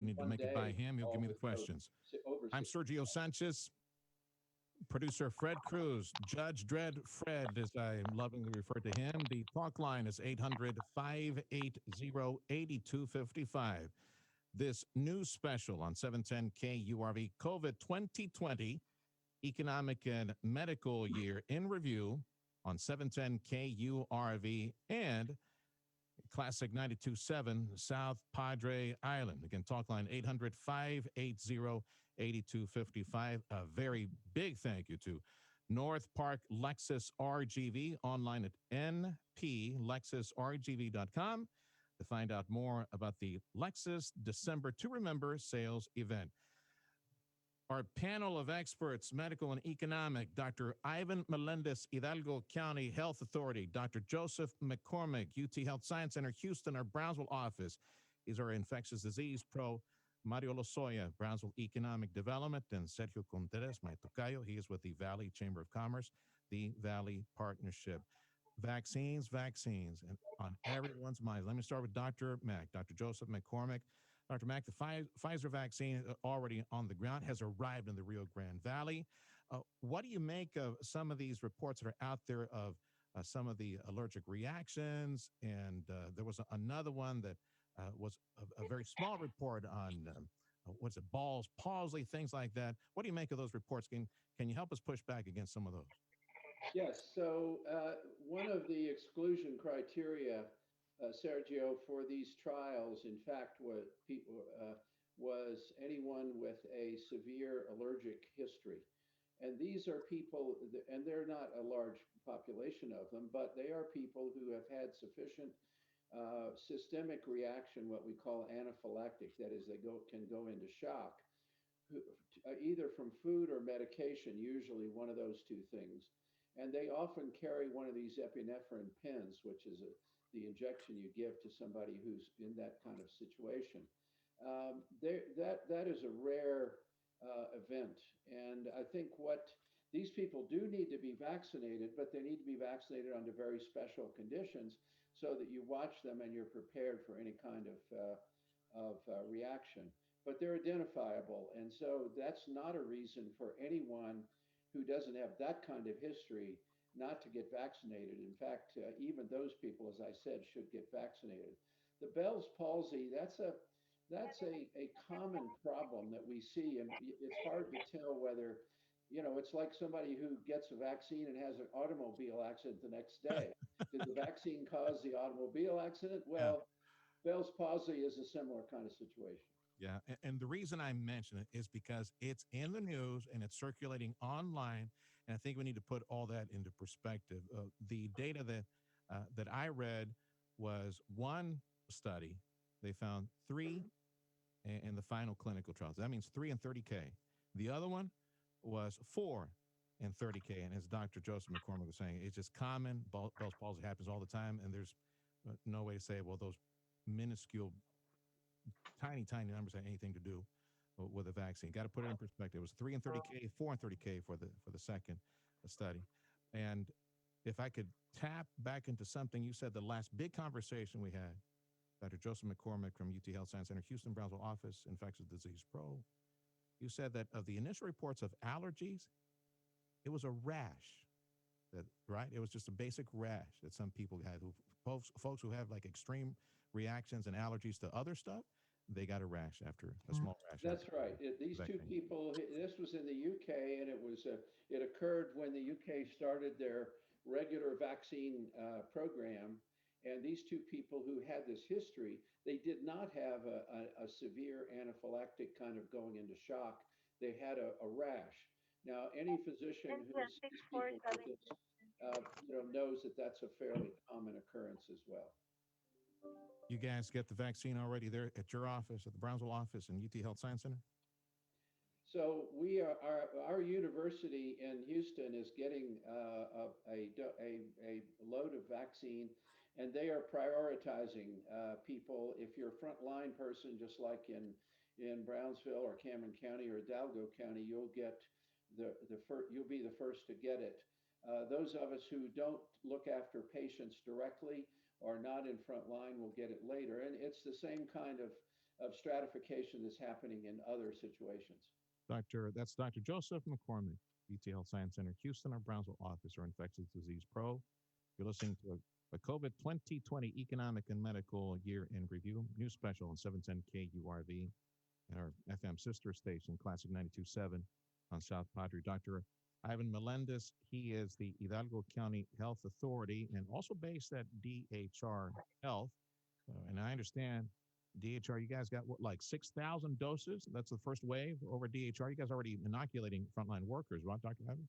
need to one make it by day, him. He'll give all me the would go questions. over I'm 60. Sergio Sanchez. Producer Fred Cruz, Judge Dread Fred, as I'm lovingly referred to him. The talk line is 800-580-8255. This news special on 710 KURV, COVID 2020 Economic and Medical Year in Review on 710 KURV and Classic 92.7 South Padre Island. Again, talk line 800-580-8255. A very big thank you to North Park Lexus RGV, online at nplexusrgv.com to find out more about the Lexus December to Remember sales event. Our panel of experts, medical and economic, Dr. Ivan Melendez, Hidalgo County Health Authority, Dr. Joseph McCormick, UT Health Science Center, Houston, our Brownsville office. He's our infectious disease pro. Mario Lozoya, Brownsville Economic Development, and Sergio Contreras, my tocayo. He is with the Valley Chamber of Commerce, the Valley Partnership. Vaccines, and on everyone's minds. Let me start with Dr. Mack, Dr. Joseph McCormick. Dr. Mack, the Pfizer vaccine already on the ground has arrived in the Rio Grande Valley. What do you make of some of these reports that are out there of some of the allergic reactions? And there was another one that was a very small report on, what's it, Ball's palsy, things like that. What do you make of those reports? Can you help us push back against some of those? Yes, so one of the exclusion criteria, Sergio, for these trials, in fact, what people was anyone with a severe allergic history. And these are people, and they're not a large population of them, but they are people who have had sufficient systemic reaction, what we call anaphylactic, that is, they can go into shock, either from food or medication, usually one of those two things. And they often carry one of these epinephrine pens, which is the injection you give to somebody who's in that kind of situation. That is a rare event. And I think what these people do need to be vaccinated, but they need to be vaccinated under very special conditions so that you watch them and you're prepared for any kind of reaction. But they're identifiable. And so that's not a reason for anyone who doesn't have that kind of history not to get vaccinated. In fact, even those people, as I said, should get vaccinated. The Bell's palsy, that's a common problem that we see, and it's hard to tell whether, it's like somebody who gets a vaccine and has an automobile accident the next day. Did the vaccine cause the automobile accident? Well, Bell's palsy is a similar kind of situation. Yeah, and the reason I mention it is because it's in the news and it's circulating online, and I think we need to put all that into perspective. The data that I read was one study. They found 3 in the final clinical trials. That means 3 in 30K. The other one was 4 in 30K, and as Dr. Joseph McCormick was saying, it's just common. Bell's palsy happens all the time, and there's no way to say, well, those minuscule tiny numbers have anything to do with a vaccine. Got to put it in perspective. It was 3 in 30K, 4 in 30K for the second study. And if I could tap back into something you said, the last big conversation we had, Dr. Joseph McCormick from UT Health Science Center, Houston, Brownsville office, infectious disease pro, you said that of the initial reports of allergies, it was a rash. Right? It was just a basic rash that some people had. Folks who have like extreme reactions and allergies to other stuff, they got a rash after a small rash. That's right. These two people, this was in the UK, and it occurred when the UK started their regular vaccine program. And these two people who had this history, they did not have a severe anaphylactic kind of going into shock. They had a rash. Now, any physician who sees people with this, knows that that's a fairly common occurrence as well. You guys get the vaccine already there at your office, at the Brownsville office and UT Health Science Center? So we our university in Houston is getting a load of vaccine, and they are prioritizing people. If you're a frontline person, just like in Brownsville or Cameron County or Hidalgo County, you'll get you'll be the first to get it. Those of us who don't look after patients directly or not in front line will get it later. And it's the same kind of of stratification that's happening in other situations. That's Dr. Joseph McCormick, VT Health Science Center, Houston, our Brownsville office, or infectious disease pro. You're listening to a COVID 2020 Economic and Medical Year in Review, new special on 710 KURV and our FM sister station, Classic 92.7 on South Padre. Dr. Ivan Melendez, he is the Hidalgo County Health Authority and also based at DHR Health. And I understand DHR, you guys got what, like 6,000 doses? That's the first wave over DHR. You guys already inoculating frontline workers, right, Dr. Ivan?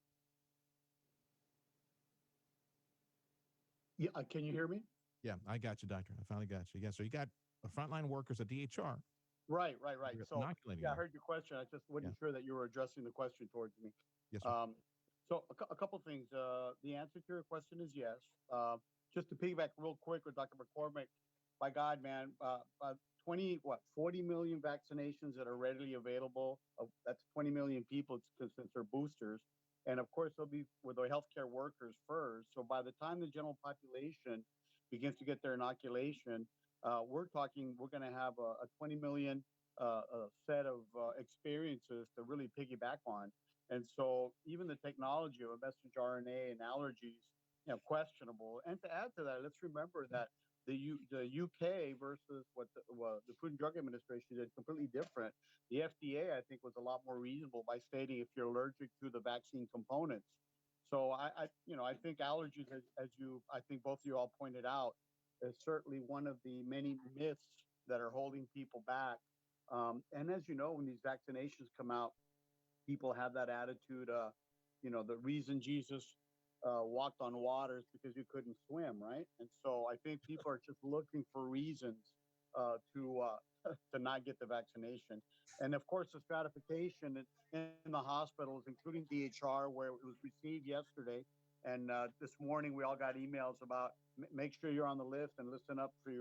Yeah, can you hear me? Yeah, I got you, doctor. I finally got you. Yeah, so you got frontline workers at DHR. Right. So, inoculating yeah, I them. heard your question. I just wasn't sure that you were addressing the question towards me. Yes, sir. So a couple things. The answer to your question is yes. Just to piggyback real quick with Dr. McCormick, by God, man, 40 million vaccinations that are readily available. That's 20 million people since they're boosters. And of course, they'll be with the healthcare workers first. So by the time the general population begins to get their inoculation, we're going to have a 20 million set of experiences to really piggyback on. And so even the technology of a messenger RNA and allergies, questionable. And to add to that, let's remember that the UK versus what the Food and Drug Administration did completely different. The FDA, I think, was a lot more reasonable by stating if you're allergic to the vaccine components. So I think allergies, I think both of you all pointed out, is certainly one of the many myths that are holding people back. And as you know, when these vaccinations come out, people have that attitude. The reason Jesus walked on water is because you couldn't swim, right? And so I think people are just looking for reasons to not get the vaccination. And of course, the stratification in the hospitals, including DHR, where it was received yesterday. And this morning, we all got emails about make sure you're on the list and listen up for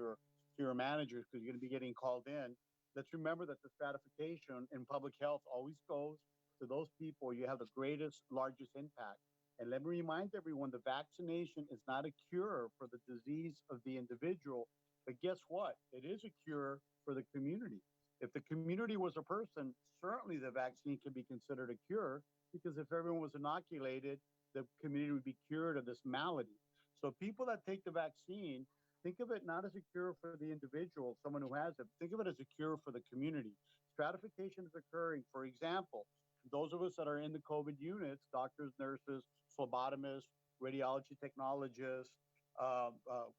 your managers because you're going to be getting called in. Let's remember that the stratification in public health always goes to those people you have the greatest, largest impact. And let me remind everyone, the vaccination is not a cure for the disease of the individual, but guess what? It is a cure for the community. If the community was a person, certainly the vaccine can be considered a cure because if everyone was inoculated, the community would be cured of this malady. So people that take the vaccine, think of it not as a cure for the individual, someone who has it. Think of it as a cure for the community. Stratification is occurring. For example, those of us that are in the COVID units, doctors, nurses, phlebotomists, radiology technologists,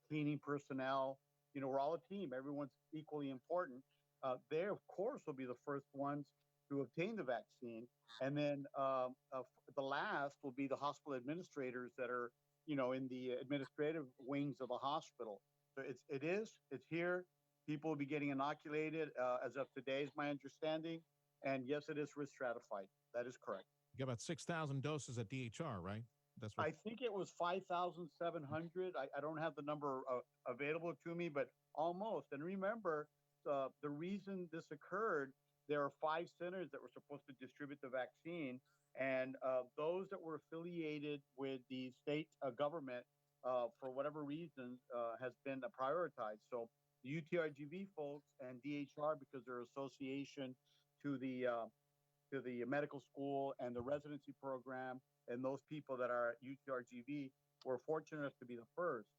cleaning personnel, we're all a team. Everyone's equally important. They, of course, will be the first ones to obtain the vaccine. And then the last will be the hospital administrators that are, in the administrative wings of the hospital. So it's here. People will be getting inoculated as of today, is my understanding. And yes, it is risk stratified. That is correct. You got about 6,000 doses at DHR, right? That's what I think it was 5,700. I don't have the number available to me, but almost. And remember, the reason this occurred, there are 5 centers that were supposed to distribute the vaccine. And those that were affiliated with the state government, for whatever reason, has been prioritized. So the UTRGV folks and DHR, because their association to the medical school and the residency program, and those people that are at UTRGV were fortunate enough to be the first.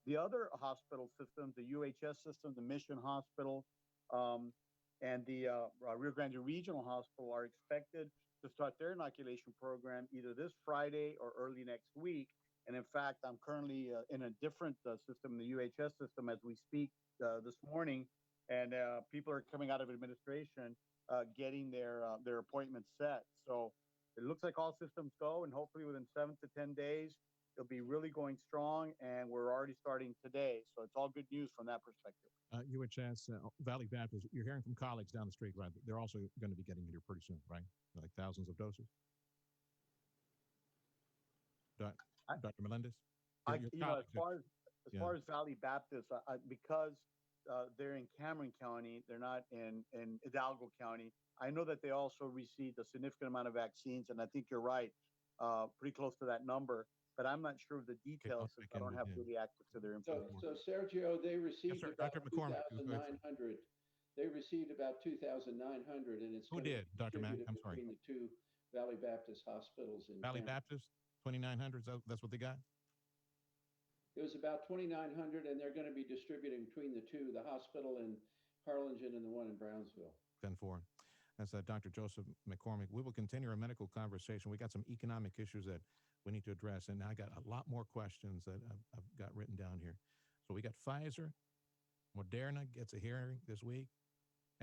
The other hospital systems, the UHS system, the Mission Hospital, and the Rio Grande Regional Hospital are expected to start their inoculation program either this Friday or early next week. And in fact, I'm currently in a different system, the UHS system, as we speak this morning, and people are coming out of administration getting their appointments set. So it looks like all systems go, and hopefully within 7 to 10 days, it'll be really going strong, and we're already starting today. So it's all good news from that perspective. UHS, Valley Baptist, you're hearing from colleagues down the street, right? They're also going to be getting it here pretty soon, right? Like thousands of doses. Dr. Melendez? As far as Valley Baptist, because they're in Cameron County, they're not in Hidalgo County. I know that they also received a significant amount of vaccines, and I think you're right, pretty close to that number. But I'm not sure of the details since I don't have really access to their information. So Sergio, they received yes, about Dr. McCormick, 2,900 they received about 2,900, and it's Who going to did, be Dr. Mack? distributed I'm sorry. between the two Valley Baptist hospitals in Valley town. Baptist, 2,900. That's what they got. It was about 2,900, and they're going to be distributing between the two, the hospital in Harlingen and the one in Brownsville. 10-4. That's Dr. Joseph McCormick. We will continue our medical conversation. We got some economic issues that we need to address, and I got a lot more questions that I've got written down here. So we got Pfizer, Moderna gets a hearing this week.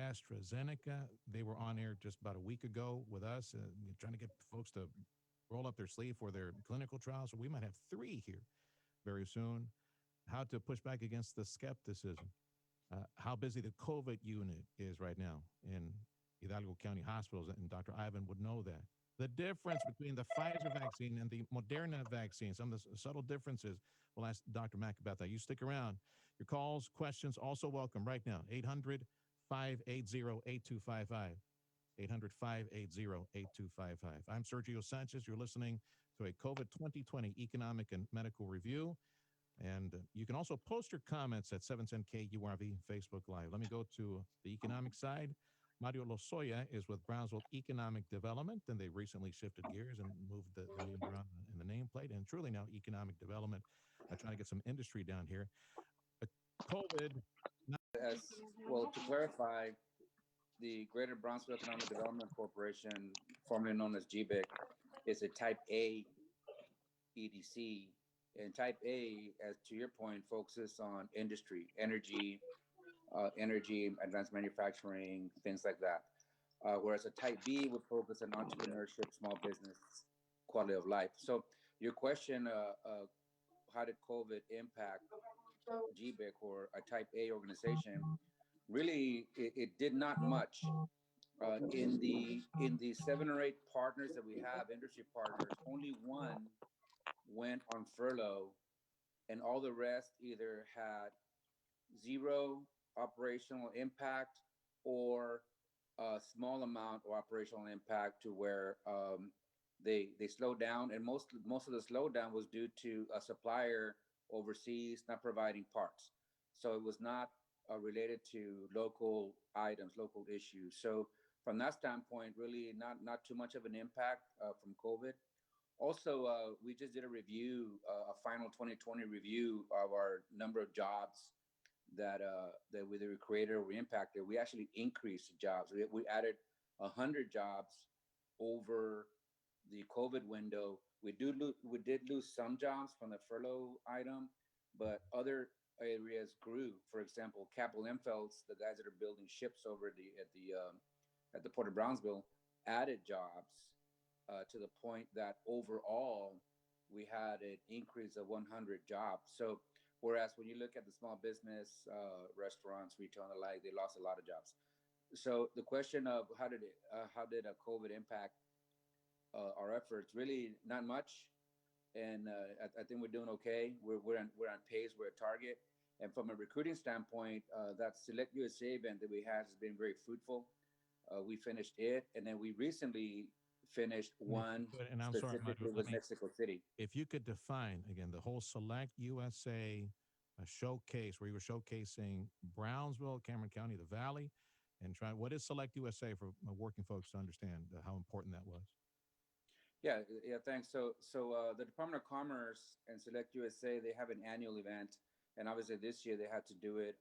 AstraZeneca, they were on air just about a week ago with us, trying to get folks to roll up their sleeve for their clinical trials. So we might have 3 here very soon. How to push back against the skepticism. How busy the COVID unit is right now in Hidalgo County hospitals, and Dr. Ivan would know that. The difference between the Pfizer vaccine and the Moderna vaccine, some of the subtle differences. We'll ask Dr. Mack about that. You stick around. Your calls, questions, also welcome right now. 800-580-8255. 800-580-8255. I'm Sergio Sanchez. You're listening to a COVID 2020 economic and medical review. And you can also post your comments at 710KURV Facebook Live. Let me go to the economic side. Mario Lozoya is with Brownsville Economic Development, and they recently shifted gears and moved the name around in the nameplate, and truly now economic development, trying to get some industry down here. COVID. As well, to clarify, the Greater Brownsville Economic Development Corporation, formerly known as GBIC, is a Type A EDC. And Type A, as to your point, focuses on industry, energy, advanced manufacturing, things like that. Whereas a Type B would focus on entrepreneurship, small business, quality of life. So your question, how did COVID impact GBIC or a Type A organization? Really, it did not much. In the 7 or 8 partners that we have, industry partners, only one went on furlough, and all the rest either had 0 operational impact or a small amount of operational impact to where they slowed down. And most of the slowdown was due to a supplier overseas not providing parts. So it was not related to local items, local issues. So from that standpoint, really not too much of an impact from COVID. Also, we just did a review, a final 2020 review of our number of jobs that whether we created or we impacted. We actually increased jobs. We added 100 jobs over the COVID window. We did lose some jobs from the furlough item, but other areas grew. For example, Capital Infelds, the guys that are building ships over at the Port of Brownsville, added jobs to the point that overall we had an increase of 100 jobs. So whereas when you look at the small business, restaurants, retail, and the like, they lost a lot of jobs. So the question of how did a COVID impact our efforts? Really, not much. And I think we're doing okay. We're on pace. We're at target. And from a recruiting standpoint, that Select USA event that we had has been very fruitful. We finished it, and then we recently finished one And I'm sorry, specifically Mario, with Mexico City. if you could define again the whole Select USA showcase where you were showcasing Brownsville, Cameron County, the Valley, and try what is Select USA for working folks to understand how important that was. Yeah, thanks. So the Department of Commerce and Select USA, they have an annual event, and obviously this year they had to do it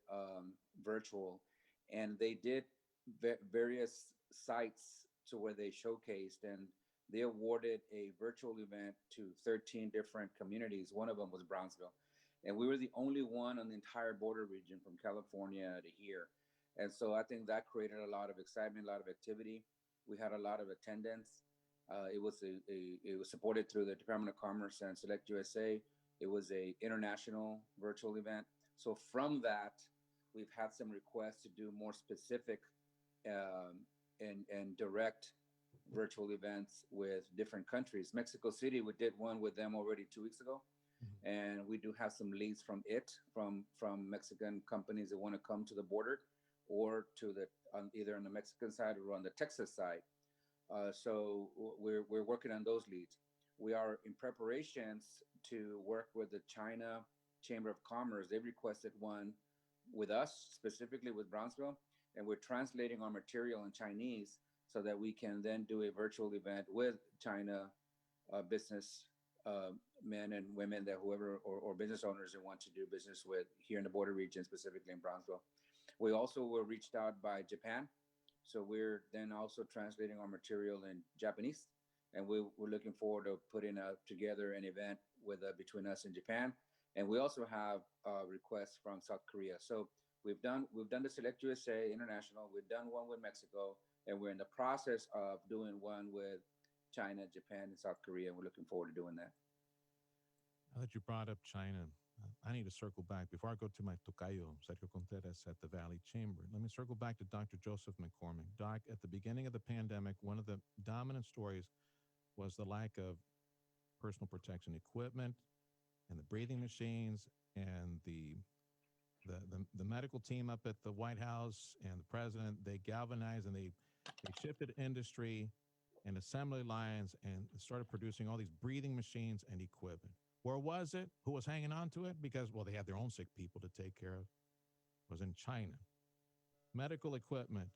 virtual, and they did various sites to where they showcased, and they awarded a virtual event to 13 different communities. One of them was Brownsville, and we were the only one on the entire border region from California to here. And so I think that created a lot of excitement, a lot of activity. We had a lot of attendance. It was supported through the Department of Commerce and Select USA. It was a international virtual event. So from that, we've had some requests to do more specific and direct virtual events with different countries. Mexico City, we did one with them already 2 weeks ago. Mm-hmm. And we do have some leads from Mexican companies that want to come to the border or to either on the Mexican side or on the Texas side. So we're working on those leads. We are in preparations to work with the China Chamber of Commerce. They requested one with us, specifically with Brownsville. and we're translating our material in Chinese so that we can then do a virtual event with China business men and women that whoever or business owners that want to do business with here in the border region, specifically in Brownsville. We also were reached out by Japan. So we're then also translating our material in Japanese. And we're looking forward to putting together an event with between us and Japan. And we also have requests from South Korea. So we've done the Select USA International. We've done one with Mexico, and we're in the process of doing one with China, Japan, and South Korea. And we're looking forward to doing that. Now that you brought up China, I need to circle back before I go to my tocayo, Sergio Contreras at the Valley Chamber. Let me circle back to Dr. Joseph McCormick. Doc, at the beginning of the pandemic, one of the dominant stories was the lack of personal protection equipment and the breathing machines, and the medical team up at the White House and the president, they galvanized and they shifted industry and assembly lines and started producing all these breathing machines and equipment. Where was it? Who was hanging on to it? Because, well, they had their own sick people to take care of. It was in China. Medical equipment,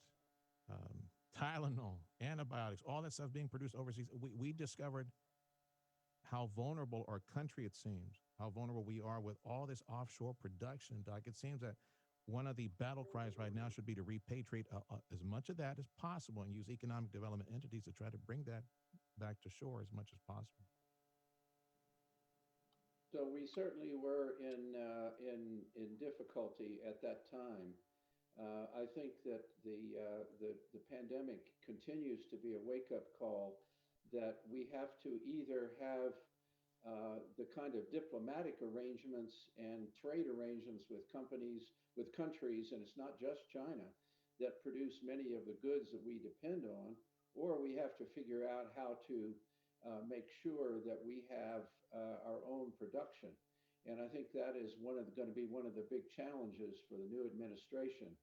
Tylenol, antibiotics, all that stuff being produced overseas. We discovered how vulnerable our country, it seems, how vulnerable we are with all this offshore production, Doc. It seems that one of the battle cries right now should be to repatriate as much of that as possible and use economic development entities to try to bring that back to shore as much as possible. So we certainly were in difficulty at that time. I think that the pandemic continues to be a wake-up call that we have to either have the kind of diplomatic arrangements and trade arrangements with countries, and it's not just China, that produce many of the goods that we depend on, or we have to figure out how to make sure that we have our own production. And I think that is going to be one of the big challenges for the new administration.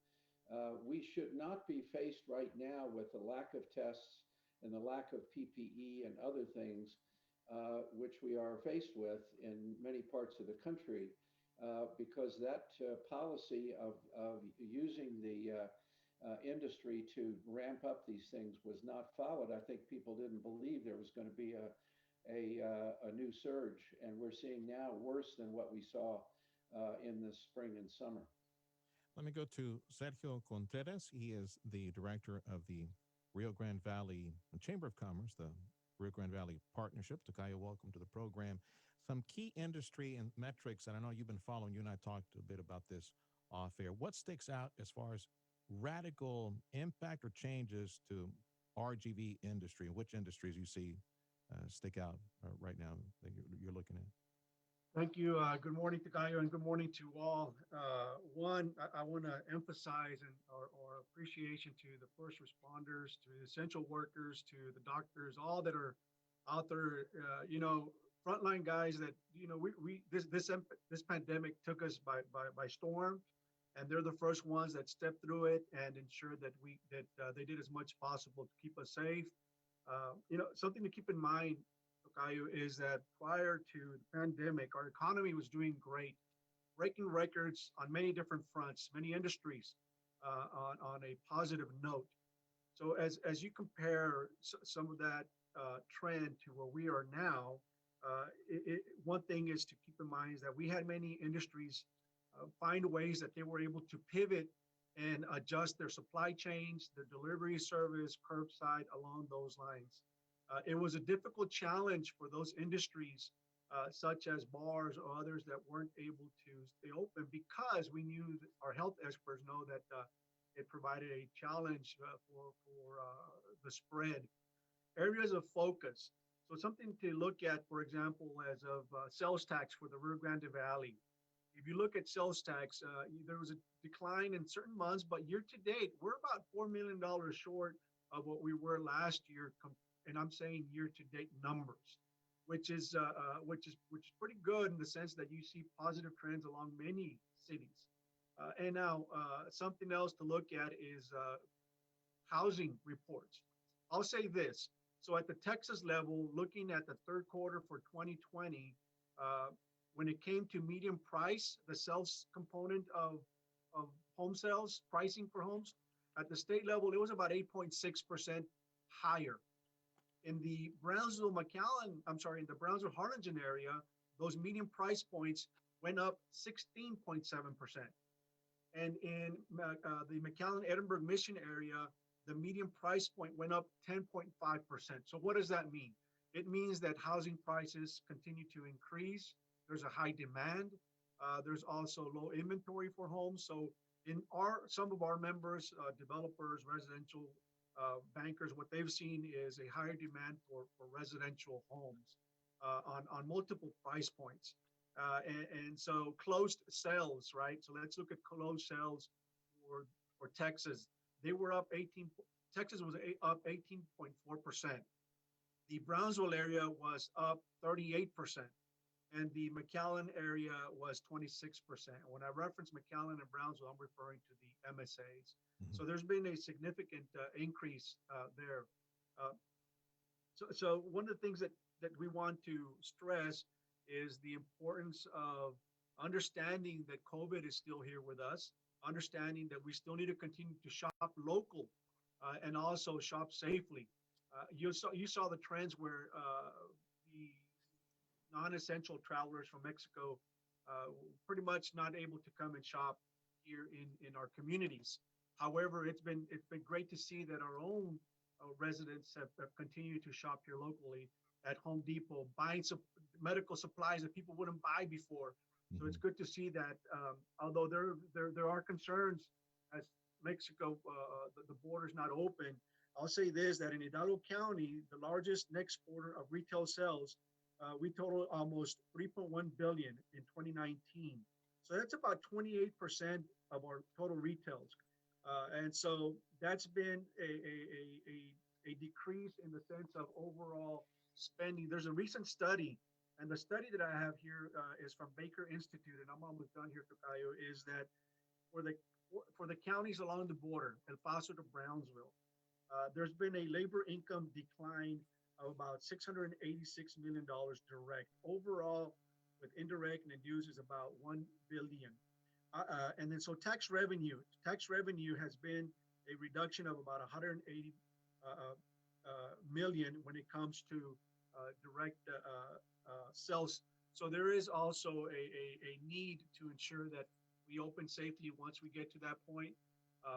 We should not be faced right now with the lack of tests and the lack of PPE and other things, which we are faced with in many parts of the country, because that policy of using the industry to ramp up these things was not followed. I think people didn't believe there was going to be a new surge, and we're seeing now worse than what we saw in the spring and summer. Let me go to Sergio Contreras. He is the director of the Rio Grande Valley Chamber of Commerce, the Rio Grande Valley Partnership. Tocayo, welcome to the program. Some key industry and metrics, and I know you've been following, you and I talked a bit about this off air. What sticks out as far as radical impact or changes to RGV industry, and which industries you see stick out right now that you're looking at? Thank you. Good morning, Tocayo, and good morning to all. One, I want to emphasize our appreciation to the first responders, to the essential workers, to the doctors, all that are out there. Frontline guys that this pandemic took us by storm, and they're the first ones that stepped through it and ensured that they did as much possible to keep us safe. Something to keep in mind, Tocayo, is that prior to the pandemic, our economy was doing great, breaking records on many different fronts, many industries on a positive note. So as you compare some of that trend to where we are now, one thing is to keep in mind is that we had many industries find ways that they were able to pivot and adjust their supply chains, their delivery service, curbside, along those lines. It was a difficult challenge for those industries, such as bars or others that weren't able to stay open, because we knew that our health experts know that it provided a challenge for the spread. Areas of focus. So something to look at, for example, as of sales tax for the Rio Grande Valley. If you look at sales tax, there was a decline in certain months, but year to date, we're about $4 million short of what we were last year. And I'm saying year to date numbers, which is pretty good in the sense that you see positive trends along many cities. And now something else to look at is housing reports. I'll say this. So at the Texas level, looking at the third quarter for 2020, when it came to median price, the sales component of home sales, pricing for homes, At the state level, it was about 8.6% higher. In the Brownsville, in the Brownsville Harlingen area, those median price points went up 16.7%. And in the McAllen Edinburgh Mission area, the median price point went up 10.5%. So what does that mean? It means that housing prices continue to increase. There's a high demand. There's also low inventory for homes. So in some of our members, developers, residential bankers, what they've seen is a higher demand for residential homes on multiple price points. And so closed sales, right? So let's look at closed sales for Texas. They were up Texas was up 18.4%. The Brownsville area was up 38%. And the McAllen area was 26%. When I reference McAllen and Brownsville, I'm referring to the MSAs. Mm-hmm. So there's been a significant increase there. So one of the things that we want to stress is the importance of understanding that COVID is still here with us, understanding that we still need to continue to shop local and also shop safely. You saw the trends where the non-essential travelers from Mexico pretty much not able to come and shop here in our communities. However, it's been great to see that our own residents have continued to shop here locally at Home Depot, buying some medical supplies that people wouldn't buy before. So it's good to see that, although there are concerns as Mexico, the border's not open. I'll say this, that in Hidalgo County, the largest exporter of retail sales, we totaled almost 3.1 billion in 2019. So that's about 28% of our total retails. And so that's been a decrease in the sense of overall spending. There's a recent study, and the study that I have here is from Baker Institute, and I'm almost done here, Tocayo, is that for the counties along the border, El Paso to Brownsville, there's been a labor income decline of about $686 million direct. Overall, with indirect and induced is about $1 billion. And then so tax revenue has been a reduction of about 180 million when it comes to direct sales. So there is also a need to ensure that we open safely once we get to that point,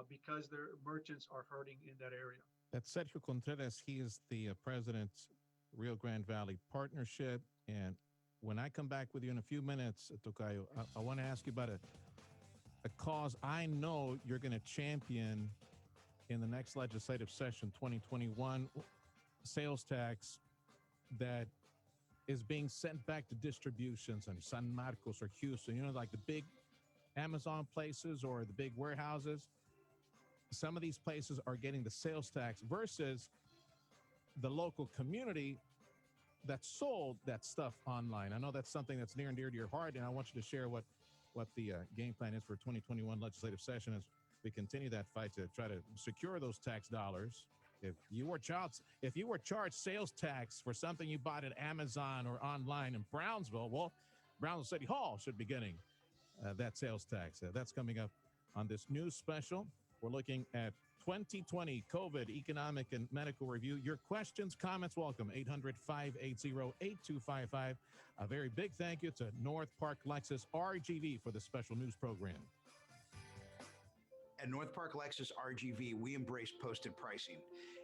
because their merchants are hurting in that area. That's Sergio Contreras. He is the president, Rio Grande Valley Partnership. And when I come back with you in a few minutes, Tocayo, I want to ask you about a cause I know you're going to champion in the next legislative session, 2021, sales tax that is being sent back to distributions in San Marcos or Houston, like the big Amazon places or the big warehouses. Some of these places are getting the sales tax versus the local community that sold that stuff online. I know that's something that's near and dear to your heart, and I want you to share what the game plan is for 2021 legislative session as we continue that fight to try to secure those tax dollars. If you were charged sales tax for something you bought at Amazon or online in Brownsville, well, Brownsville City Hall should be getting that sales tax. That's coming up on this news special. We're looking at 2020 COVID economic and medical review. Your questions, comments, welcome. 800-580-8255. A very big thank you to North Park Lexus RGV for the special news program. At North Park Lexus RGV, we embrace posted pricing.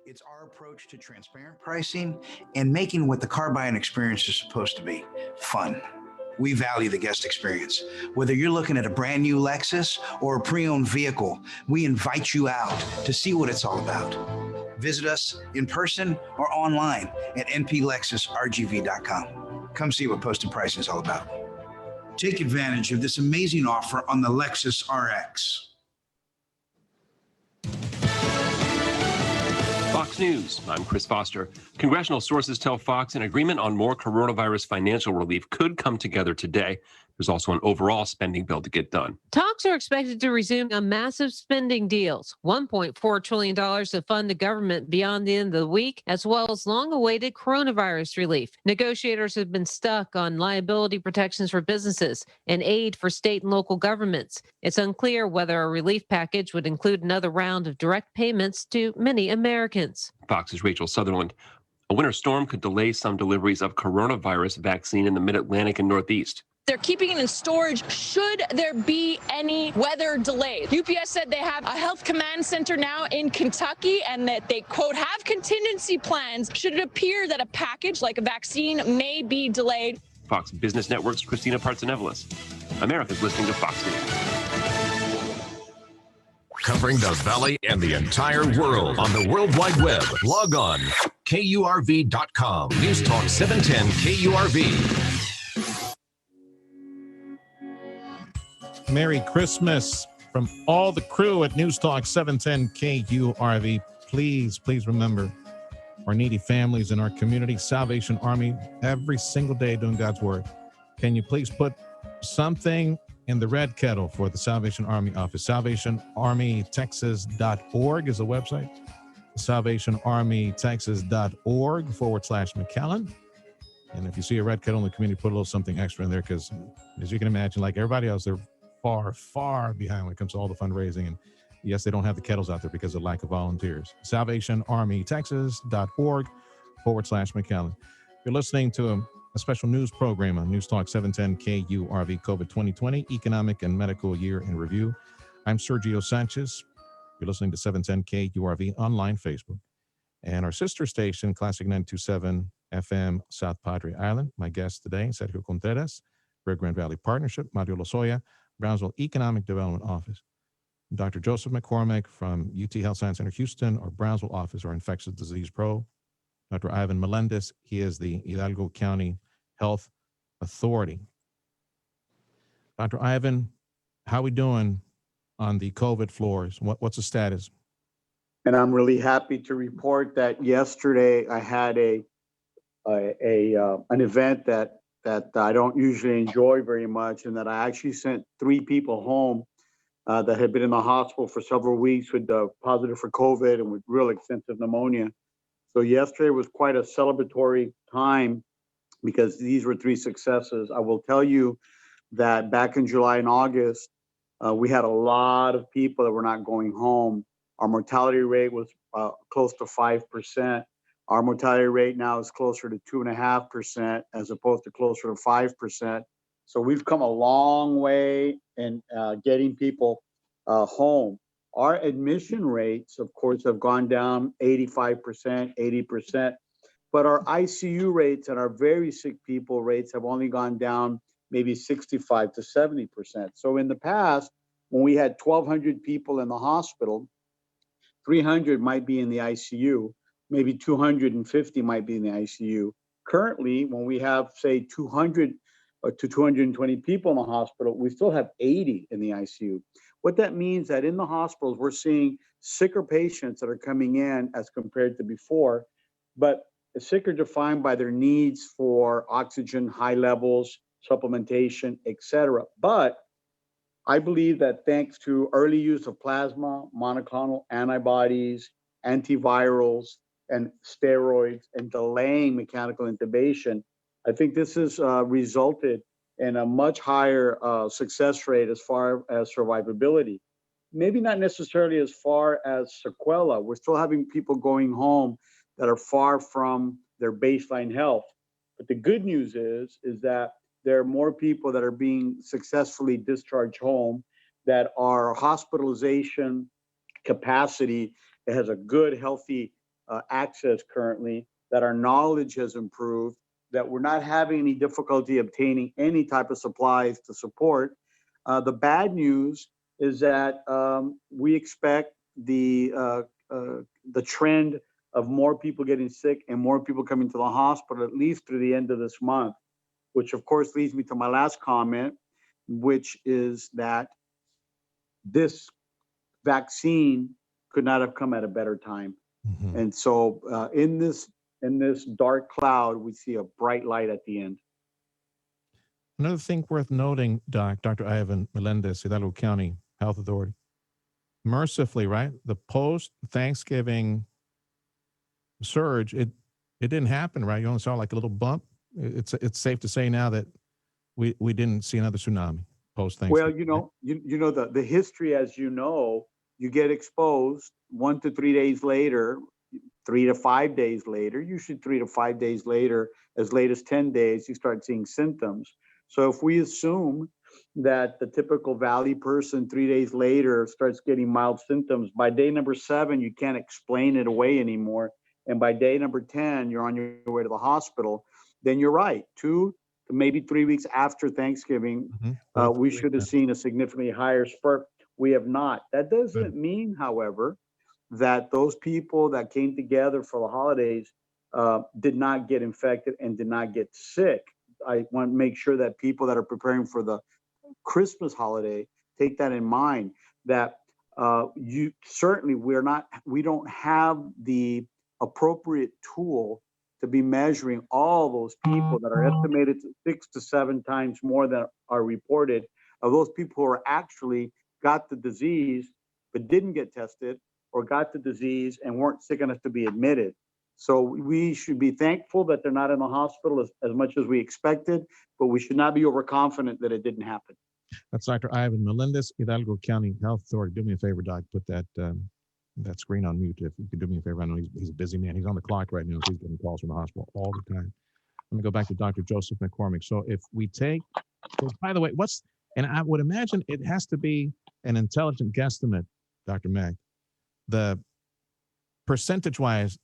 It's our approach to transparent pricing and making what the car buying experience is supposed to be, fun. We value the guest experience. Whether you're looking at a brand new Lexus or a pre-owned vehicle, we invite you out to see what it's all about. Visit us in person or online at nplexusrgv.com. Come see what posted pricing is all about. Take advantage of this amazing offer on the Lexus RX. Fox News, I'm Chris Foster. Congressional sources tell Fox an agreement on more coronavirus financial relief could come together today There's also an overall spending bill to get done. Talks are expected to resume on massive spending deals, $1.4 trillion to fund the government beyond the end of the week, as well as long-awaited coronavirus relief. Negotiators have been stuck on liability protections for businesses and aid for state and local governments. It's unclear whether a relief package would include another round of direct payments to many Americans. Fox's Rachel Sutherland. A winter storm could delay some deliveries of coronavirus vaccine in the mid-Atlantic and Northeast. They're keeping it in storage should there be any weather delays. UPS said they have a health command center now in Kentucky and that they, quote, have contingency plans should it appear that a package like a vaccine may be delayed. Fox Business Network's Christina Partsenevelis. America's listening to Fox News. Covering the Valley and the entire world on the World Wide Web. Log on, KURV.com. News Talk 710 KURV. Merry Christmas from all the crew at News Talk 710 KURV. Please remember our needy families in our community. Salvation Army, every single day doing God's word. Can you please put something in the red kettle for the Salvation Army office? SalvationArmyTexas.org is the website. SalvationArmyTexas.org/McAllen. And if you see a red kettle in the community, put a little something extra in there, because as you can imagine, like everybody else, they're far behind when it comes to all the fundraising. And yes, they don't have the kettles out there because of lack of volunteers. SalvationArmyTexas.org/McAllen. You're listening to a special news program on News Talk 710 KURV COVID 2020 Economic and Medical Year in Review. I'm Sergio Sanchez. You're listening to 710 KURV online Facebook. And our sister station, Classic 927 FM, South Padre Island. My guest today, Sergio Contreras, Rio Grande Valley Partnership, Mario Lozoya, Brownsville Economic Development Office. Dr. Joseph McCormick from UT Health Science Center, Houston, our Brownsville office, our infectious disease pro. Dr. Ivan Melendez, he is the Hidalgo County Health Authority. Dr. Ivan, how we doing on the COVID floors? What's the status? And I'm really happy to report that yesterday I had an event that I don't usually enjoy very much, and that I actually sent 3 people home that had been in the hospital for several weeks with positive for COVID and with real extensive pneumonia. So yesterday was quite a celebratory time because these were 3 successes. I will tell you that back in July and August, we had a lot of people that were not going home. Our mortality rate was close to 5%. Our mortality rate now is closer to 2.5% as opposed to closer to 5%. So we've come a long way in getting people home. Our admission rates, of course, have gone down 85%, 80%, but our ICU rates and our very sick people rates have only gone down maybe 65 to 70%. So in the past, when we had 1,200 people in the hospital, 300 might be in the ICU. Maybe 250 might be in the ICU. Currently, when we have, say, 200 to 220 people in the hospital, we still have 80 in the ICU. What that means that in the hospitals, we're seeing sicker patients that are coming in as compared to before, but sicker defined by their needs for oxygen, high levels, supplementation, etc. But I believe that thanks to early use of plasma, monoclonal antibodies, antivirals, and steroids, and delaying mechanical intubation, I think this has resulted in a much higher success rate as far as survivability. Maybe not necessarily as far as sequela. We're still having people going home that are far from their baseline health. But the good news is that there are more people that are being successfully discharged home, that our hospitalization capacity has a good, healthy access currently, that our knowledge has improved, that we're not having any difficulty obtaining any type of supplies to support. The bad news is that we expect the trend of more people getting sick and more people coming to the hospital at least through the end of this month, which of course leads me to my last comment, which is that this vaccine could not have come at a better time. Mm-hmm. And so in this dark cloud, we see a bright light at the end. Another thing worth noting, Dr. Ivan Melendez, Hidalgo County Health Authority, mercifully, right, the post-Thanksgiving surge, it didn't happen, right? You only saw like a little bump. It's safe to say now that we didn't see another tsunami post-Thanksgiving. Well, you know the history, as you know, you get exposed 1 to 3 days later, 3 to 5 days later, usually 3 to 5 days later, as late as 10 days, you start seeing symptoms. So if we assume that the typical Valley person 3 days later starts getting mild symptoms, by day number 7, you can't explain it away anymore. And by day number 10, you're on your way to the hospital, then you're right. 2 to maybe 3 weeks after Thanksgiving, we should have seen a significantly higher spurt. We have not. That doesn't mean, however, that those people that came together for the holidays did not get infected and did not get sick. I want to make sure that people that are preparing for the Christmas holiday take that in mind, that we don't have the appropriate tool to be measuring all those people that are estimated to 6 to 7 times more than are reported, of those people who are actually got the disease but didn't get tested, or got the disease and weren't sick enough to be admitted. So we should be thankful that they're not in the hospital as much as we expected, but we should not be overconfident that it didn't happen. That's Dr. Ivan Melendez, Hidalgo County Health Authority. Do me a favor, Doc, put that screen on mute if you could do me a favor. I know he's a busy man. He's on the clock right now. He's getting calls from the hospital all the time. Let me go back to Dr. Joseph McCormick. So if we take, by the way, and I would imagine it has to be an intelligent guesstimate, Dr. Mack, the percentage-wise,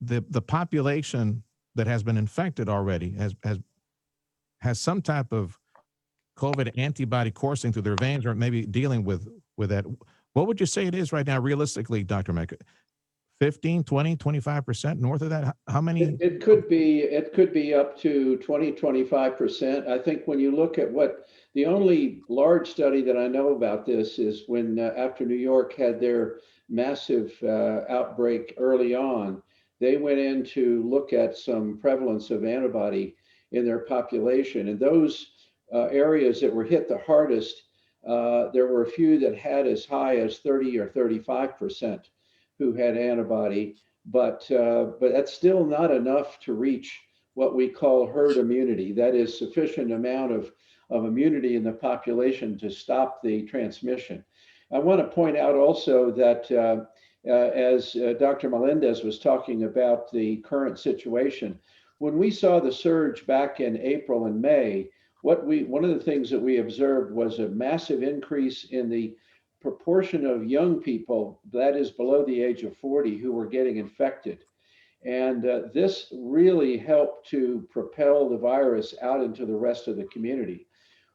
the population that has been infected already has some type of COVID antibody coursing through their veins, or maybe dealing with that. What would you say it is right now, realistically, Dr. Mack? 15, 20, 25% north of that? How many? It could be up to 20, 25%. I think when you look at the only large study that I know about this is when after New York had their massive outbreak early on, they went in to look at some prevalence of antibody in their population. And those areas that were hit the hardest, there were a few that had as high as 30 or 35% who had antibody, but that's still not enough to reach what we call herd immunity. That is sufficient amount of immunity in the population to stop the transmission. I want to point out also that as Dr. Melendez was talking about the current situation, when we saw the surge back in April and May, one of the things that we observed was a massive increase in the proportion of young people, that is below the age of 40, who were getting infected. And this really helped to propel the virus out into the rest of the community.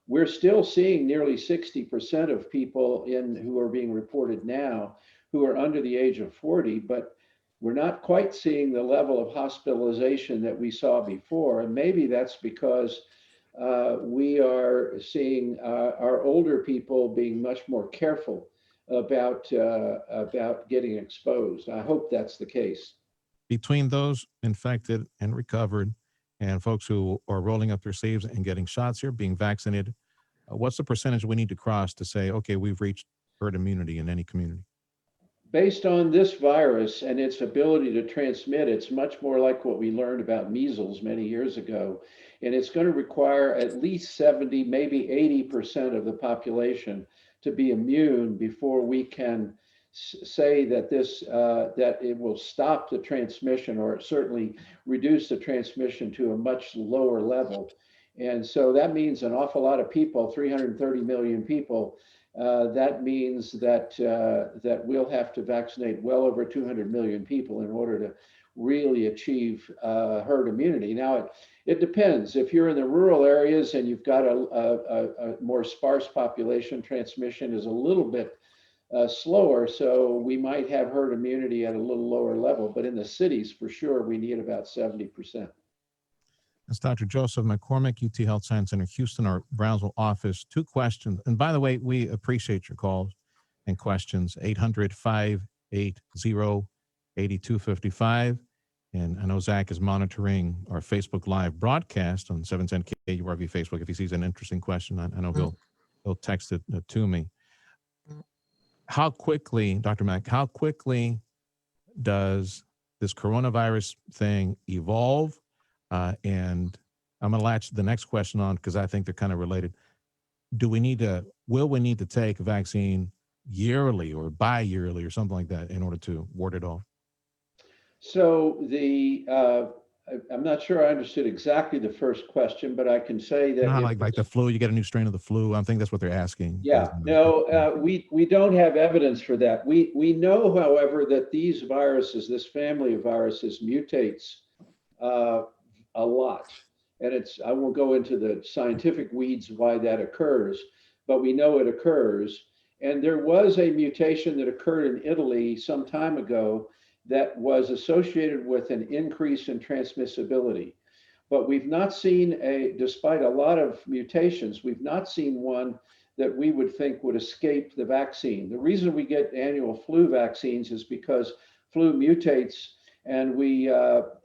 We're still seeing nearly 60% of people who are being reported now who are under the age of 40, but we're not quite seeing the level of hospitalization that we saw before. And maybe that's because we are seeing our older people being much more careful about getting exposed. I hope that's the case. Between those infected and recovered and folks who are rolling up their sleeves and getting shots here, being vaccinated, what's the percentage we need to cross to say, okay, we've reached herd immunity in any community? Based on this virus and its ability to transmit, it's much more like what we learned about measles many years ago. And it's going to require at least 70, maybe 80% of the population to be immune before we can say that that it will stop the transmission, or certainly reduce the transmission to a much lower level. And so that means an awful lot of people, 330 million people. That means that we'll have to vaccinate well over 200 million people in order to really achieve herd immunity. Now, it depends. If you're in the rural areas and you've got a more sparse population, transmission is a little bit slower, so we might have herd immunity at a little lower level. But in the cities, for sure, we need about 70%. That's Dr. Joseph McCormick, UT Health Science Center, Houston, our Brownsville office. 2 questions. And by the way, we appreciate your calls and questions. 800-580-8255 And I know Zach is monitoring our Facebook Live broadcast on 710 KURV Facebook. If he sees an interesting question, I know he'll text it to me. How quickly, Dr. Mack, how quickly does this coronavirus thing evolve? And I'm going to latch the next question on because I think they're kind of related. Will we need to take a vaccine yearly or bi-yearly or something like that in order to ward it off? So I'm not sure I understood exactly the first question, but I can say that You know how like the flu, you get a new strain of the flu. I think that's what they're asking. Yeah, no, we don't have evidence for that. We know, however, that these viruses, this family of viruses, mutates a lot, and I won't go into the scientific weeds why that occurs, but we know it occurs. And there was a mutation that occurred in Italy some time ago that was associated with an increase in transmissibility. But we've not seen despite a lot of mutations, we've not seen one that we would think would escape the vaccine. The reason we get annual flu vaccines is because flu mutates, and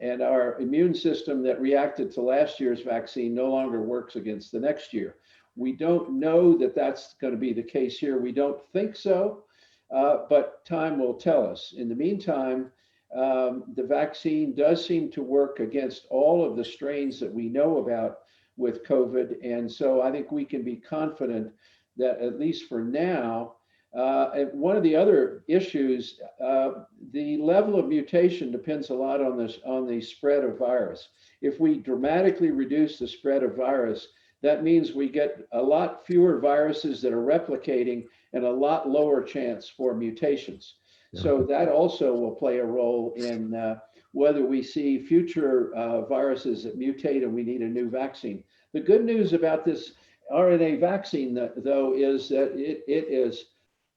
and our immune system that reacted to last year's vaccine no longer works against the next year. We don't know that that's going to be the case here. We don't think so, but time will tell us. In the meantime, the vaccine does seem to work against all of the strains that we know about with COVID. And so I think we can be confident that at least for now, one of the other issues, the level of mutation depends a lot on the spread of virus. If we dramatically reduce the spread of virus, that means we get a lot fewer viruses that are replicating and a lot lower chance for mutations. Yeah. So that also will play a role in whether we see future viruses that mutate and we need a new vaccine. The good news about this RNA vaccine, though, is that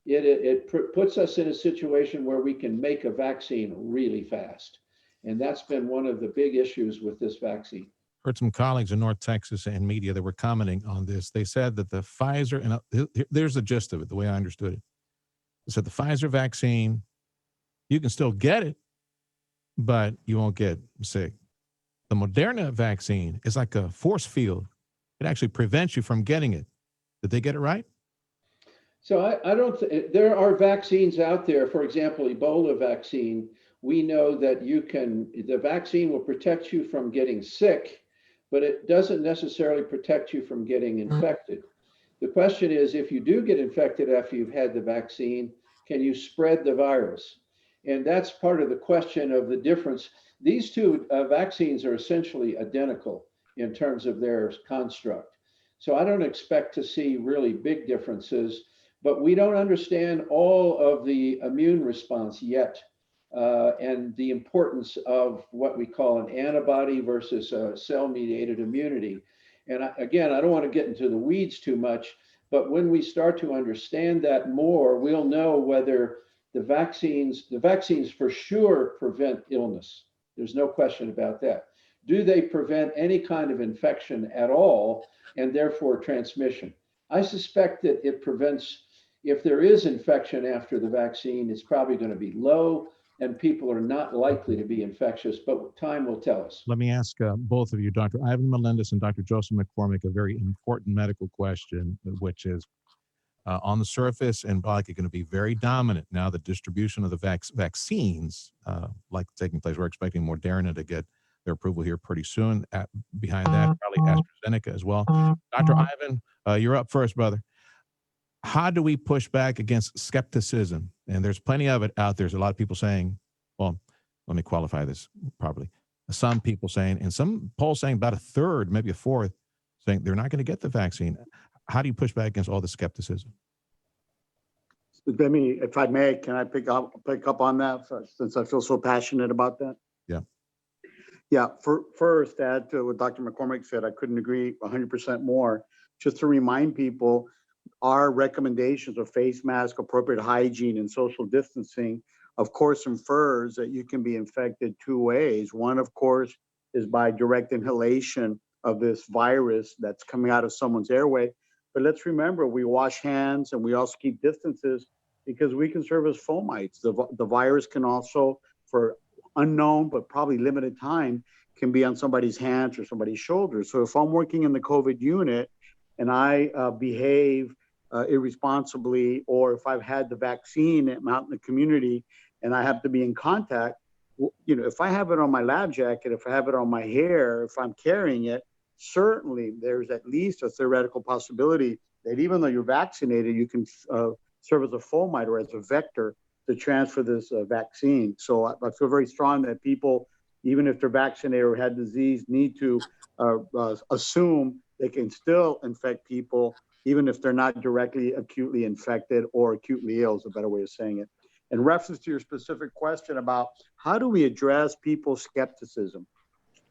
it puts us in a situation where we can make a vaccine really fast. And that's been one of the big issues with this vaccine. Heard some colleagues in North Texas and media that were commenting on this. They said that the Pfizer, and there's the gist of it, the way I understood it. They said the Pfizer vaccine, you can still get it, but you won't get sick. The Moderna vaccine is like a force field. It actually prevents you from getting it. Did they get it right? So I don't, there are vaccines out there, for example, Ebola vaccine. We know that the vaccine will protect you from getting sick, but it doesn't necessarily protect you from getting infected. The question is, if you do get infected after you've had the vaccine, can you spread the virus? And that's part of the question of the difference. These two vaccines are essentially identical in terms of their construct. So I don't expect to see really big differences, but we don't understand all of the immune response yet. And the importance of what we call an antibody versus a cell-mediated immunity. And again, I don't want to get into the weeds too much, but when we start to understand that more, we'll know whether the vaccines for sure prevent illness. There's no question about that. Do they prevent any kind of infection at all, and therefore transmission? I suspect that it prevents, if there is infection after the vaccine, it's probably going to be low, and people are not likely to be infectious, but time will tell us. Let me ask both of you, Dr. Ivan Melendez and Dr. Joseph McCormick, a very important medical question, which is on the surface and likely going to be very dominant now, the distribution of the vaccines like taking place. We're expecting Moderna to get their approval here pretty soon. Behind that, probably AstraZeneca as well. Dr. Ivan, you're up first, brother. How do we push back against skepticism? And there's plenty of it out there. There's a lot of people saying, well, let me qualify this properly. Some people saying, and some polls saying about a third, maybe a fourth, saying they're not going to get the vaccine. How do you push back against all the skepticism? Let me, if I may, can I pick up on that since I feel so passionate about that? Yeah. Yeah. First, to add to what Dr. McCormick said, I couldn't agree 100% more. Just to remind people, our recommendations of face mask, appropriate hygiene, and social distancing, of course, infers that you can be infected two ways. One, of course, is by direct inhalation of this virus that's coming out of someone's airway. But let's remember, we wash hands and we also keep distances because we can serve as fomites. The virus can also, for unknown, but probably limited time can be on somebody's hands or somebody's shoulders. So if I'm working in the COVID unit and I behave irresponsibly, or if I've had the vaccine and I'm out in the community and I have to be in contact, if I have it on my lab jacket, if I have it on my hair, if I'm carrying it, certainly there's at least a theoretical possibility that even though you're vaccinated, you can serve as a fomite or as a vector to transfer this vaccine. So I feel very strong that people, even if they're vaccinated or had disease, need to assume they can still infect people, even if they're not directly acutely infected or acutely ill is a better way of saying it. In reference to your specific question about how do we address people's skepticism?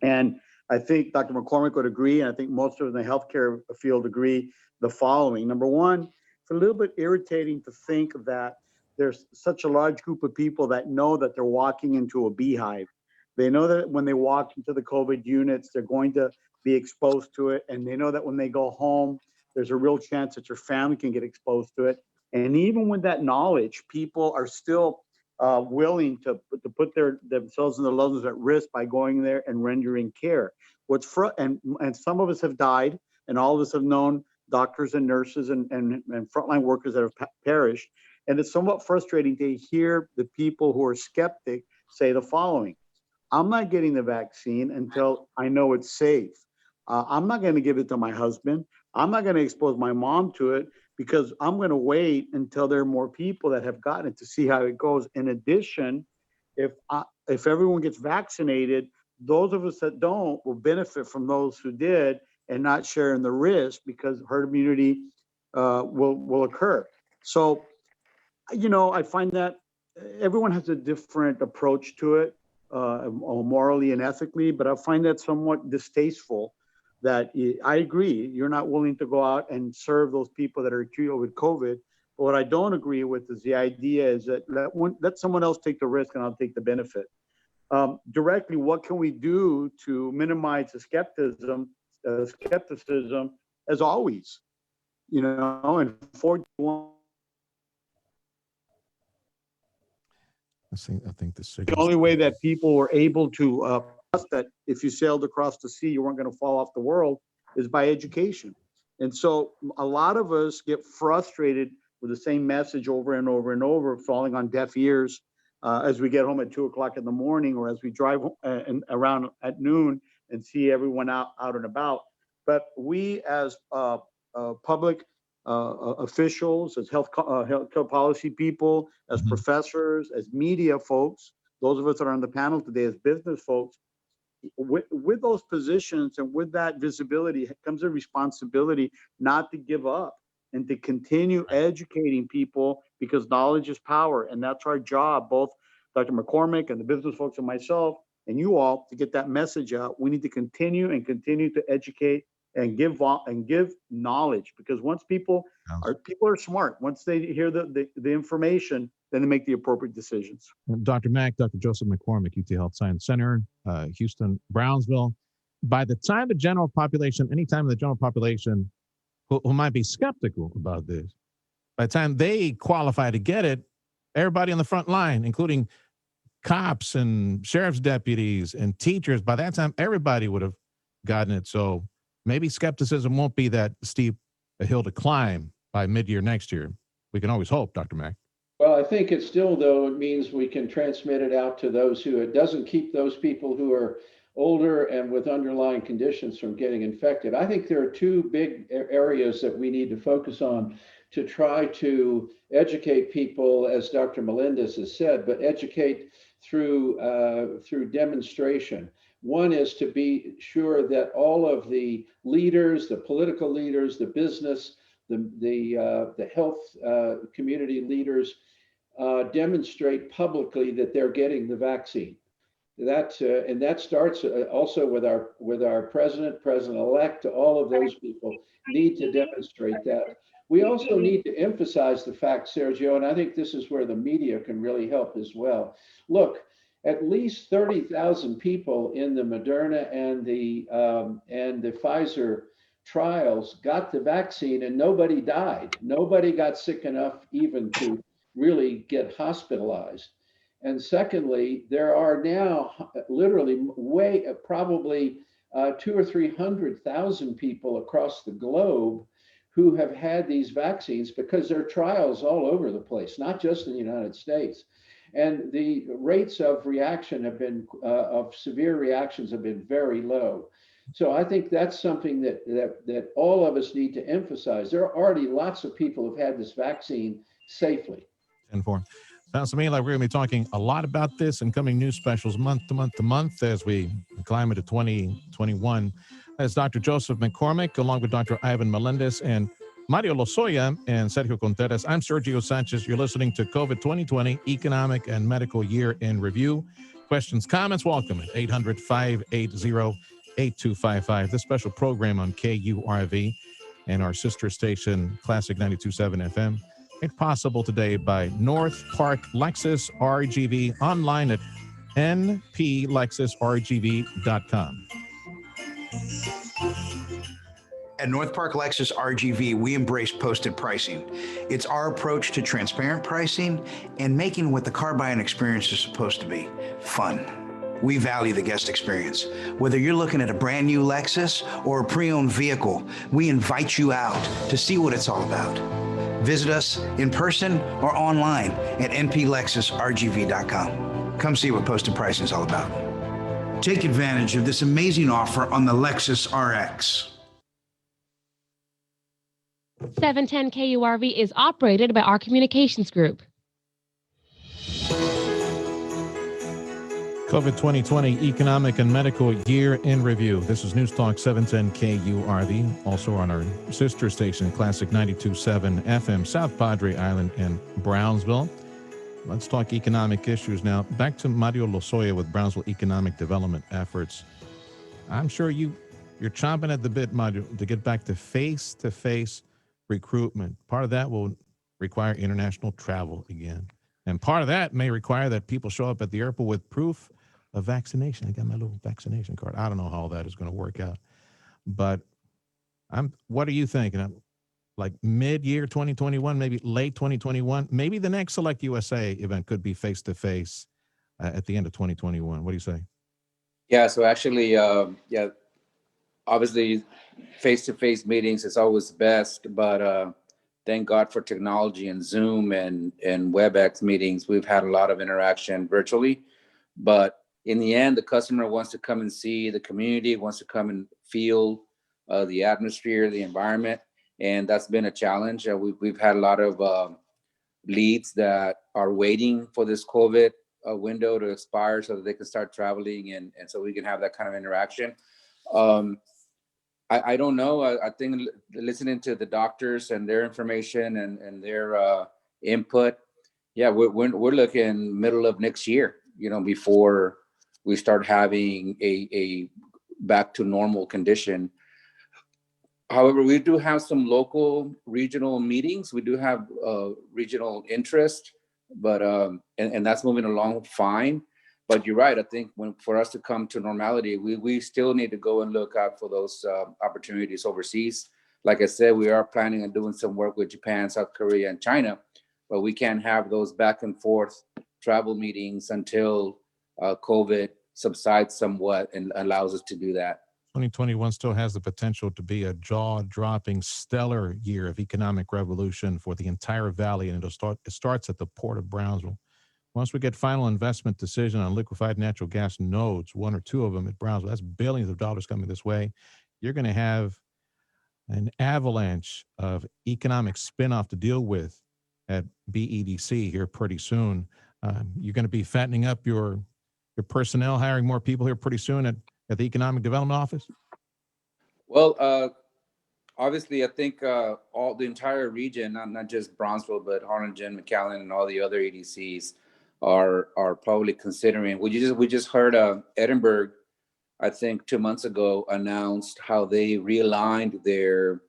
And I think Dr. McCormick would agree, and I think most of the healthcare field agree, the following. Number one, it's a little bit irritating to think that there's such a large group of people that know that they're walking into a beehive. They know that when they walk into the COVID units, they're going to be exposed to it. And they know that when they go home, there's a real chance that your family can get exposed to it. And even with that knowledge, people are still willing to put themselves and their loved ones at risk by going there and rendering care. And some of us have died, and all of us have known doctors and nurses and frontline workers that have perished. And it's somewhat frustrating to hear the people who are skeptic say the following: I'm not getting the vaccine until I know it's safe. I'm not going to give it to my husband. I'm not going to expose my mom to it because I'm going to wait until there are more people that have gotten it to see how it goes. In addition, if everyone gets vaccinated, those of us that don't will benefit from those who did and not share in the risk because herd immunity will occur. So, I find that everyone has a different approach to it, morally and ethically, but I find that somewhat distasteful that I agree, you're not willing to go out and serve those people that are treated with COVID. But what I don't agree with is the idea is that let someone else take the risk and I'll take the benefit. Directly, what can we do to minimize the skepticism? As always, and I think the only way that people were able to trust that if you sailed across the sea, you weren't going to fall off the world is by education. And so a lot of us get frustrated with the same message over and over and over, falling on deaf ears as we get home at 2:00 in the morning, or as we drive around at noon and see everyone out and about. But we as public officials, as healthcare policy people, as professors, as media folks, those of us that are on the panel today as business folks, with those positions and with that visibility comes a responsibility not to give up and to continue educating people, because knowledge is power. And that's our job, both Dr. McCormick and the business folks and myself and you all, to get that message out. We need to continue to educate and give knowledge, because once people are smart. Once they hear the information, then they make the appropriate decisions. Dr. Mack, Dr. Joseph McCormick, UT Health Science Center, Houston, Brownsville. By the time the general population, anytime the general population who might be skeptical about this, by the time they qualify to get it, everybody on the front line, including cops and sheriff's deputies and teachers, by that time, everybody would have gotten it. So maybe skepticism won't be that steep a hill to climb by mid-year next year. We can always hope, Dr. Mack. Well, I think it means we can transmit it out to those who it doesn't keep those people who are older and with underlying conditions from getting infected. I think there are two big areas that we need to focus on to try to educate people, as Dr. Melendez has said, but educate through demonstration. One is to be sure that all of the leaders, the political leaders, the business, the health community leaders demonstrate publicly that they're getting the vaccine. And that starts also with our president-elect. All of those people need to demonstrate that. We also need to emphasize the fact, Sergio, and I think this is where the media can really help as well. Look, at least 30,000 people in the Moderna and the Pfizer trials got the vaccine, and nobody died. Nobody got sick enough even to really get hospitalized. And secondly, there are now literally probably 200,000 or 300,000 people across the globe who have had these vaccines because there are trials all over the place, not just in the United States. And the rates of reaction have been, of severe reactions have been very low. So I think that's something that all of us need to emphasize. There are already lots of people who've had this vaccine safely. Informed. Sounds to me like we're going to be talking a lot about this in coming news specials month to month to month as we climb into 2021. That's Dr. Joseph McCormick, along with Dr. Ivan Melendez and Mario Lozoya and Sergio Contreras. I'm Sergio Sanchez. You're listening to COVID 2020 Economic and Medical Year in Review. Questions, comments, welcome at 800-580-8255. This special program on KURV and our sister station, Classic 92.7 FM. Made possible today by North Park Lexus RGV, online at nplexusrgv.com. At North Park Lexus RGV, we embrace posted pricing. It's our approach to transparent pricing and making what the car buying experience is supposed to be, fun. We value the guest experience. Whether you're looking at a brand new Lexus or a pre-owned vehicle, we invite you out to see what it's all about. Visit us in person or online at nplexusrgv.com. Come see what posted pricing is all about. Take advantage of this amazing offer on the Lexus RX. 710 KURV is operated by our communications group. COVID 2020 Economic and Medical Year in Review. This is News Talk 710 KURV, also on our sister station, Classic 92.7 FM, South Padre Island in Brownsville. Let's talk economic issues now. Back to Mario Lozoya with Brownsville Economic Development Efforts. I'm sure you're chomping at the bit, Mario, to get back to face-to-face recruitment. Part of that will require international travel again. And part of that may require that people show up at the airport with proof of vaccination. I got my little vaccination card. I don't know how that is going to work out. But what are you thinking? Like mid-year 2021, maybe late 2021, maybe the next Select USA event could be face-to-face at the end of 2021. What do you say? Yeah, so actually, obviously face-to-face meetings is always best, but thank God for technology and Zoom and WebEx meetings. We've had a lot of interaction virtually, but in the end, the customer wants to come and see the community, wants to come and feel the atmosphere, the environment, and that's been a challenge. We've had a lot of leads that are waiting for this COVID window to expire so that they can start traveling and so we can have that kind of interaction. I don't know. I think listening to the doctors and their information and their input, we're looking middle of next year, before we start having a back to normal condition. However, we do have some local regional meetings. We do have regional interest, but and that's moving along fine. But you're right. I think for us to come to normality, we still need to go and look out for those opportunities overseas. Like I said, we are planning on doing some work with Japan, South Korea, and China, but we can't have those back and forth travel meetings until COVID subsides somewhat and allows us to do that. 2021 still has the potential to be a jaw-dropping, stellar year of economic revolution for the entire valley, and it starts at the port of Brownsville. Once we get final investment decision on liquefied natural gas nodes, one or two of them at Brownsville, that's billions of dollars coming this way. You're going to have an avalanche of economic spinoff to deal with at BEDC here pretty soon. You're going to be fattening up your personnel, hiring more people here pretty soon at the Economic Development Office? Well, obviously, I think the entire region, not just Brownsville, but Harlingen, McAllen, and all the other EDCs are probably considering. We just heard Edinburgh, I think 2 months ago, announced how they realigned their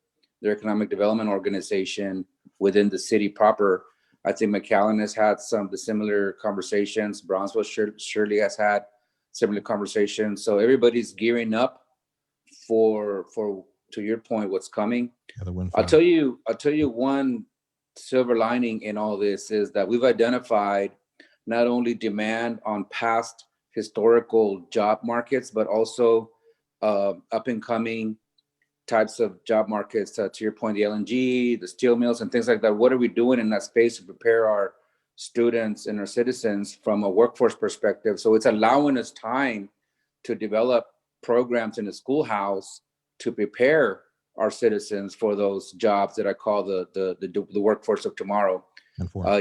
economic development organization within the city proper. I think McAllen has had some of the similar conversations. Brownsville surely has had similar conversations. So everybody's gearing up for to your point, what's coming. I'll tell you one silver lining in all this is that we've identified not only demand on past historical job markets, but also up and coming types of job markets, to your point, the LNG, the steel mills and things like that. What are we doing in that space to prepare our students and our citizens from a workforce perspective? So it's allowing us time to develop programs in the schoolhouse to prepare our citizens for those jobs that I call the workforce of tomorrow.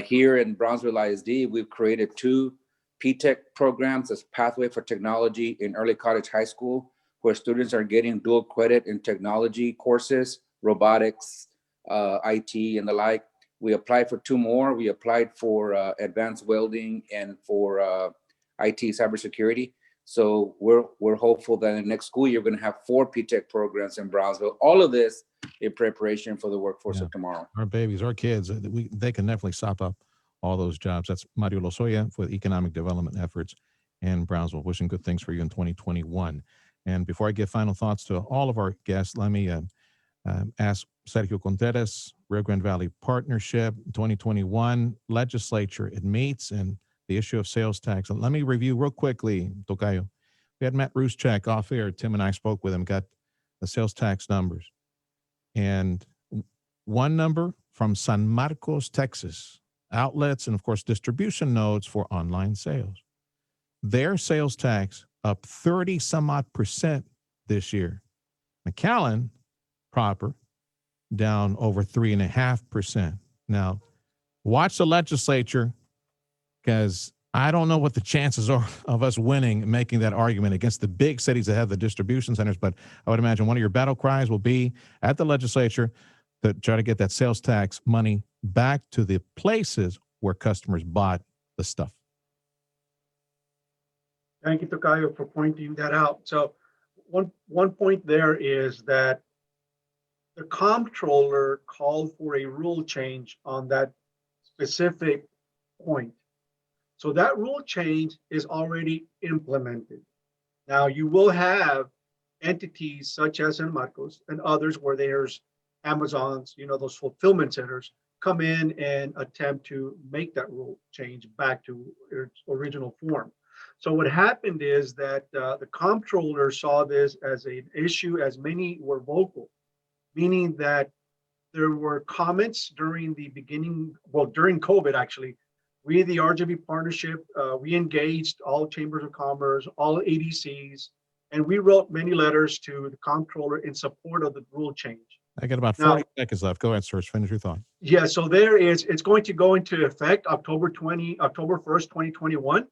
Here in Brownsville ISD, we've created 2 P-Tech programs as Pathway for Technology in Early College High School, where students are getting dual credit in technology courses, robotics, IT, and the like. We applied for 2 more. We applied for advanced welding and for IT cybersecurity. So we're hopeful that in the next school year, we're going to have 4 P-Tech programs in Brownsville. All of this in preparation for the workforce of tomorrow. Our babies, our kids, they can definitely sop up all those jobs. That's Mario Lozoya for economic development efforts in Brownsville. Wishing good things for you in 2021. And before I give final thoughts to all of our guests, let me ask Sergio Contreras, Rio Grande Valley Partnership 2021 legislature. It meets, and the issue of sales tax. And let me review real quickly, Tocayo. We had Matt Ruschek off air. Tim and I spoke with him, got the sales tax numbers. And one number from San Marcos, Texas, outlets and, of course, distribution nodes for online sales. Their sales tax up 30 some odd % this year. McAllen proper down over 3.5%. Now, watch the legislature, because I don't know what the chances are of us winning and making that argument against the big cities that have the distribution centers. But I would imagine one of your battle cries will be at the legislature to try to get that sales tax money back to the places where customers bought the stuff. Thank you, Tocayo, for pointing that out. So one point there is that the comptroller called for a rule change on that specific point. So that rule change is already implemented. Now you will have entities such as San Marcos and others where there's Amazons, those fulfillment centers, come in and attempt to make that rule change back to its original form. So what happened is that the comptroller saw this as an issue, as many were vocal, meaning that there were comments during the beginning, during COVID actually. We, the RGV partnership, we engaged all chambers of commerce, all ADCs, and we wrote many letters to the comptroller in support of the rule change. I got about 40 seconds left. Go ahead, Serge. Finish your thought. Yeah, so it's going to go into effect October 1st, 2021.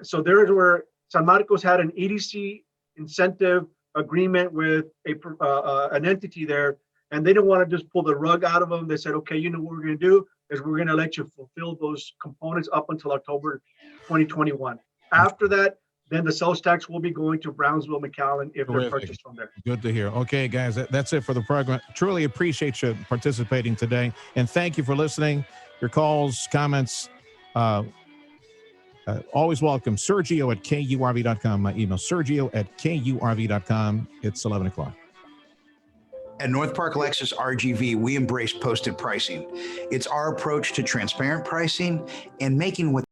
So there is where San Marcos had an EDC incentive agreement with an entity there, and they didn't want to just pull the rug out of them. They said, okay, what we're going to do is we're going to let you fulfill those components up until October 2021. After that, then the sales tax will be going to Brownsville, McAllen, if they're purchased from there. Good to hear. Okay, guys, that's it for the program. Truly appreciate you participating today, and thank you for listening. Your calls, comments, always welcome. Sergio at KURV.com. My email, Sergio at KURV.com. It's 11 o'clock. At North Park Lexus RGV, we embrace posted pricing. It's our approach to transparent pricing and making what